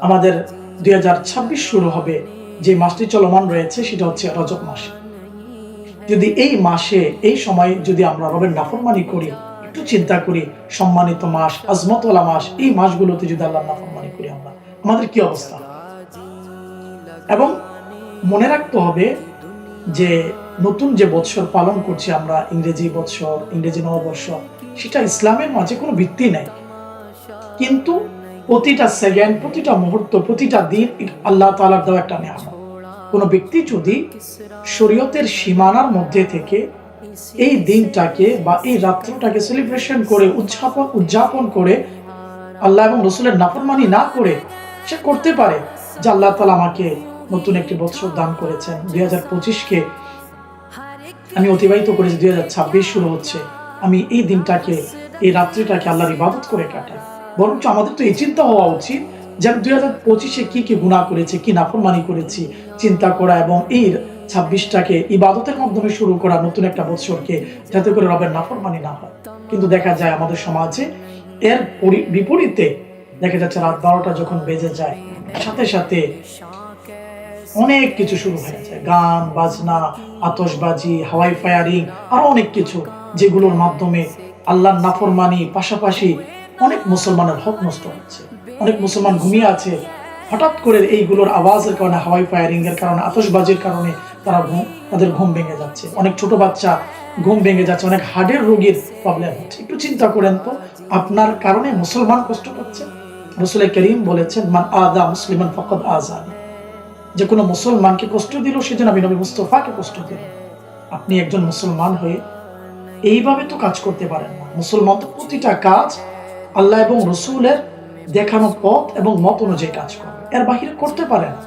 আমাদের 2026 শুরু হবে, যে মাসটি চলমান রয়েছে সেটা হচ্ছে রজব মাস। যদি এই মাসে এই সময় যদি আমরা রবের নাফরমানি করি, একটু চিন্তা করি, সম্মানিত মাস, আজমতওয়ালা মাস, এই মাসগুলোতে যদি আল্লাহর নাফরমানি করি আমরা, আমাদের কি অবস্থা। এবং মনে রাখতে হবে যে নতুন যে বৎসর পালন করছি আমরা, ইংরেজি বৎসর, ইংরেজি নববর্ষ, সেটা ইসলামের মাঝে কোনো ভিত্তি নেই। কিন্তু প্রতিটা সেকেন্ড, প্রতিটা মুহূর্ত, প্রতিটা দিন আল্লাহ তাআলার দেওয়া একটা নিয়ামত। কোনো ব্যক্তি যদি শরীয়তের সীমানার মধ্যে থেকে এই দিনটাকে বা এই রাত্রটাকে সেলিব্রেশন করে, উদযাপন করে, আল্লাহ এবং রসুলের নাফরমানি না করে সে করতে পারে যে আল্লাহ তাআলা আমাকে নতুন একটি বৎসর দান করেছেন, 2025-কে আমি অতিবাহিত করেছি, 2026 শুরু হচ্ছে, আমি এই দিনটাকে, এই রাত্রিটাকে আল্লাহর ইবাদত করে কাটাই। বরঞ্চ আমাদের তো এই চিন্তা হওয়া উচিত যে আমি 2025-এ কি কি গুনাহ করেছি, কি নাফরমানি করেছি, চিন্তা করা, এবং এই 26টাকে ইবাদতের মাধ্যমে শুরু করা নতুন একটা বৎসরকে, যাতে করে রবের নাফরমানি না হয়। কিন্তু দেখা যায় আমাদের সমাজে এর বিপরীতে দেখা যাচ্ছে রাত 12টা যখন বেজে যায়, সাথে সাথে অনেক কিছু শুরু হয়ে যায়, গান বাজনা, আতশবাজি, হাওয়াই ফায়ারিং, আরো অনেক কিছু, যেগুলোর মাধ্যমে আল্লাহর নাফরমানি পাশাপাশি অনেক মুসলমানের হক নষ্ট হচ্ছে। অনেক মুসলমান ঘুমিয়ে আছে, হঠাৎ করে এইগুলোর আওয়াজের কারণে, হাওয়াই ফায়ারিং এর কারণে, আতশবাজির কারণে তাদের ঘুম ভেঙে যাচ্ছে। অনেক ছোট বাচ্চা ঘুম ভেঙে যাচ্ছে, অনেক হার্টের রোগীর প্রবলেম হচ্ছে। একটু চিন্তা করেন তো, আপনার কারণে মুসলমান কষ্ট পাচ্ছে। রাসূল করিম বলেছেন, মান আযা মুসলিমান ফাকাদ আযানি, যে কোনো মুসলমানকে কষ্ট দিল সেজন্য আমি নবী মুস্তাফাকে কষ্ট দিল। আপনি একজন মুসলমান হয়ে এইভাবে তো কাজ করতে পারেন না। মুসলমান তো প্রতিটা কাজ আল্লাহ এবং রসুলের দেখানো পথ এবং মত অনুযায়ী কাজ করবে, এর বাহিরে করতে পারে না।